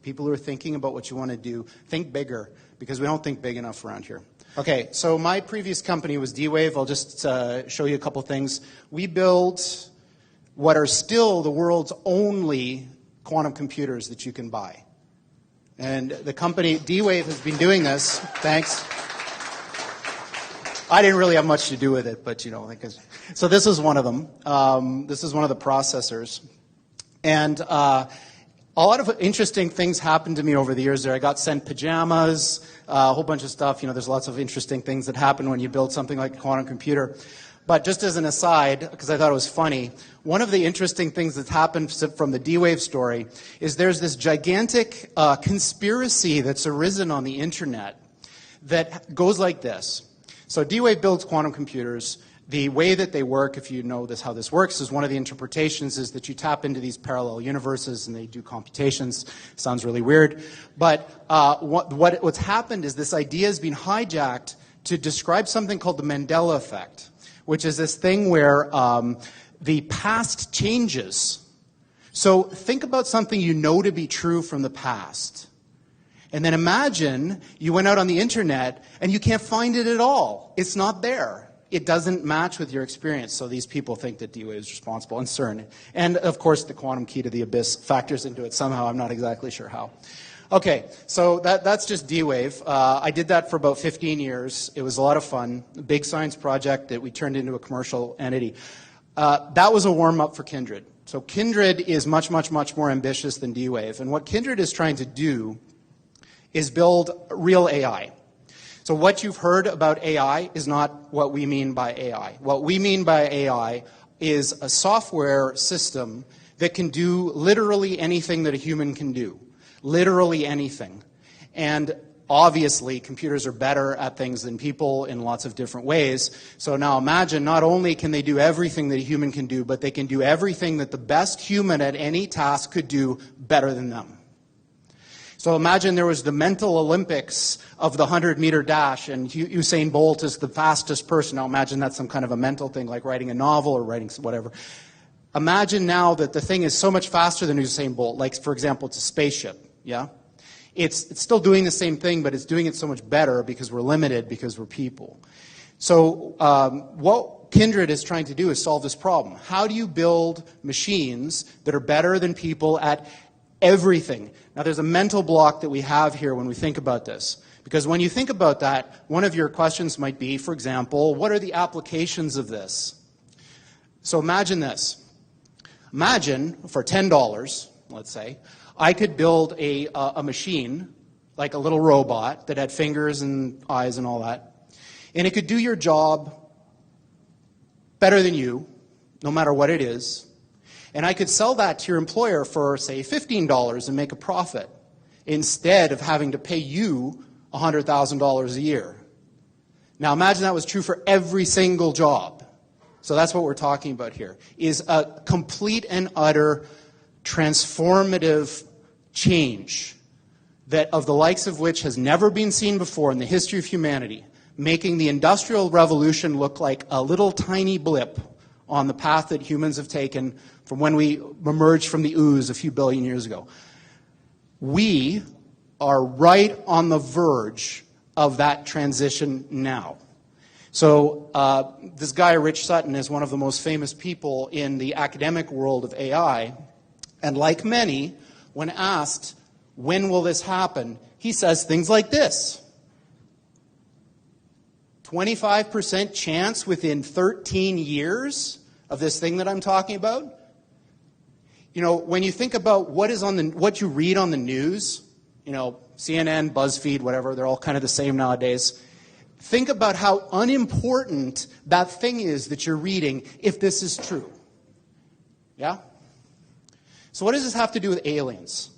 people who are thinking about what you want to do, think bigger, because we don't think big enough around here. Okay, so my previous company was D-Wave. I'll just show you a couple things. We build what are still the world's only quantum computers that you can buy. And the company, D-Wave, has been doing this. Thanks. I didn't really have much to do with it, but you know, because so this is one of them. This is one of the processors. And a lot of interesting things happened to me over the years there. I got sent pajamas, a whole bunch of stuff. You know, there's lots of interesting things that happen when you build something like a quantum computer. But just as an aside, because I thought it was funny, one of the interesting things that's happened from the D-Wave story is there's this gigantic conspiracy that's arisen on the internet that goes like this. So D-Wave builds quantum computers. The way that they work, if you know how this works, is one of the interpretations is that you tap into these parallel universes and they do computations. Sounds really weird. But what's happened is this idea has been hijacked to describe something called the Mandela effect, which is this thing where the past changes. So think about something you know to be true from the past. And then imagine you went out on the internet and you can't find it at all. It's not there. It doesn't match with your experience. So these people think that D-Wave is responsible, and CERN. And of course, the quantum key to the abyss factors into it somehow. I'm not exactly sure how. Okay, so that's just D-Wave. I did that for about 15 years. It was a lot of fun. A big science project that we turned into a commercial entity. That was a warm-up for Kindred. So Kindred is much, much, much more ambitious than D-Wave. And what Kindred is trying to do is build real AI. So what you've heard about AI is not what we mean by AI. What we mean by AI is a software system that can do literally anything that a human can do. Literally anything. And obviously, computers are better at things than people in lots of different ways. So now imagine, not only can they do everything that a human can do, but they can do everything that the best human at any task could do better than them. So imagine there was the mental Olympics of the 100-meter dash, and Usain Bolt is the fastest person. Now imagine that's some kind of a mental thing, like writing a novel or writing whatever. Imagine now that the thing is so much faster than Usain Bolt. Like, for example, it's a spaceship. Yeah? It's still doing the same thing, but it's doing it so much better because we're limited, because we're people. So what Kindred is trying to do is solve this problem. How do you build machines that are better than people at everything? Now, there's a mental block that we have here when we think about this. Because when you think about that, one of your questions might be, for example, what are the applications of this? So imagine this. Imagine, for $10, let's say, I could build a machine, like a little robot, that had fingers and eyes and all that. And it could do your job better than you, no matter what it is. And I could sell that to your employer for, say, $15 and make a profit, instead of having to pay you $100,000 a year. Now imagine that was true for every single job. So that's what we're talking about here, is a complete and utter transformative change that of the likes of which has never been seen before in the history of humanity, making the Industrial Revolution look like a little tiny blip on the path that humans have taken from when we emerged from the ooze a few billion years ago. We are right on the verge of that transition now. So this guy, Rich Sutton, is one of the most famous people in the academic world of AI. And like many, when asked, when will this happen, he says things like this. 25% chance within 13 years of this thing that I'm talking about. You know, when you think about what you read on the news, you know, CNN, BuzzFeed, whatever, they're all kind of the same nowadays. Think about how unimportant that thing is that you're reading if this is true. Yeah? So what does this have to do with aliens?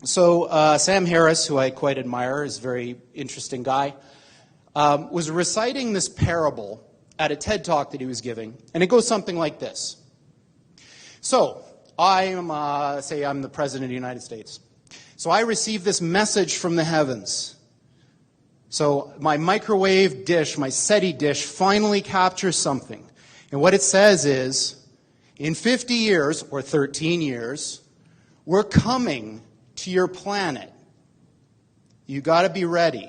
So Sam Harris, who I quite admire, is a very interesting guy, was reciting this parable at a TED Talk that he was giving, and it goes something like this. So, say I'm the President of the United States. So I receive this message from the heavens. So my microwave dish, my SETI dish, finally captures something. And what it says is, in 50 years, or 13 years, we're coming to your planet. You got to be ready.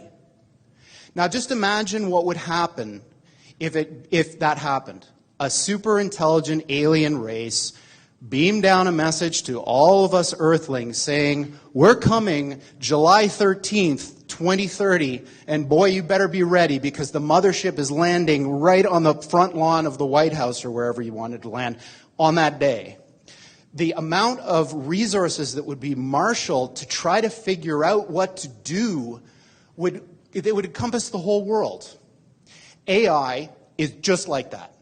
Now just imagine what would happen if that happened. A super intelligent alien race beamed down a message to all of us Earthlings saying, we're coming July 13th, 2030, and boy, you better be ready because the mothership is landing right on the front lawn of the White House or wherever you wanted to land on that day. The amount of resources that would be marshaled to try to figure out what to do would encompass the whole world. AI is just like that.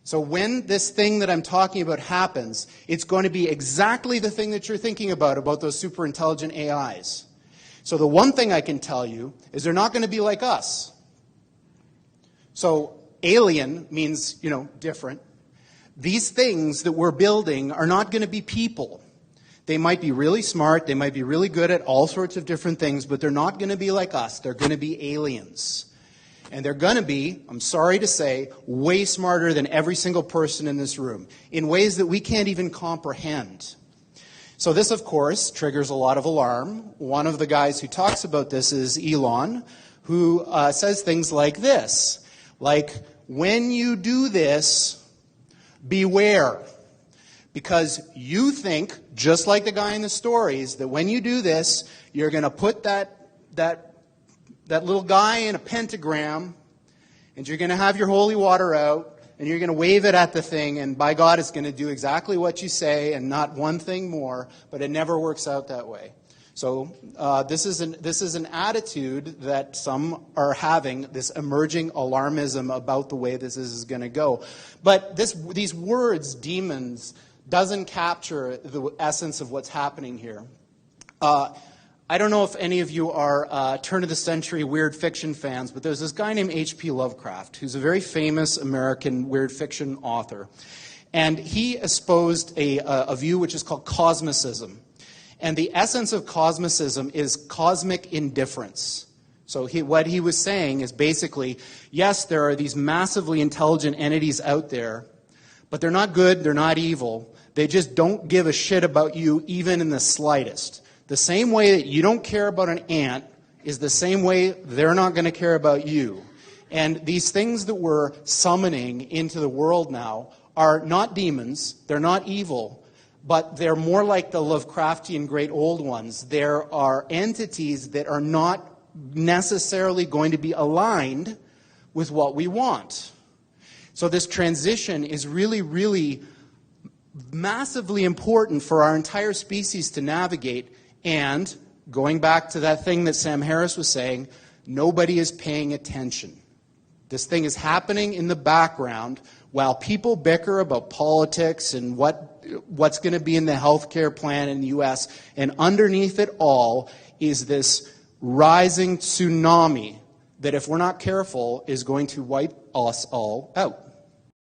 So when this thing that I'm talking about happens, it's going to be exactly the thing that you're thinking about those super intelligent AIs. So the one thing I can tell you is they're not going to be like us. So alien means, different. These things that we're building are not going to be people. They might be really smart, they might be really good at all sorts of different things, but they're not going to be like us. They're going to be aliens. And they're going to be, I'm sorry to say, way smarter than every single person in this room in ways that we can't even comprehend. So this, of course, triggers a lot of alarm. One of the guys who talks about this is Elon, who says things like this, like, when you do this, beware. Because you think, just like the guy in the stories, that when you do this, you're going to put that little guy in a pentagram, and you're going to have your holy water out, and you're going to wave it at the thing, and by God, it's going to do exactly what you say, and not one thing more, but it never works out that way. So this is an attitude that some are having, this emerging alarmism about the way this is going to go. But these words, demons, doesn't capture the essence of what's happening here. I don't know if any of you are turn-of-the-century weird fiction fans, but there's this guy named H.P. Lovecraft, who's a very famous American weird fiction author. And he espoused a view which is called cosmicism. And the essence of cosmicism is cosmic indifference. So what he was saying is basically, yes, there are these massively intelligent entities out there, but they're not good, they're not evil. They just don't give a shit about you even in the slightest. The same way that you don't care about an ant is the same way they're not going to care about you. And these things that we're summoning into the world now are not demons, they're not evil, but they're more like the Lovecraftian great old ones. There are entities that are not necessarily going to be aligned with what we want. So this transition is really, really massively important for our entire species to navigate. And going back to that thing that Sam Harris was saying, nobody is paying attention. This thing is happening in the background while people bicker about politics and what's going to be in the healthcare plan in the U.S. And underneath it all is this rising tsunami that, if we're not careful, is going to wipe us all out.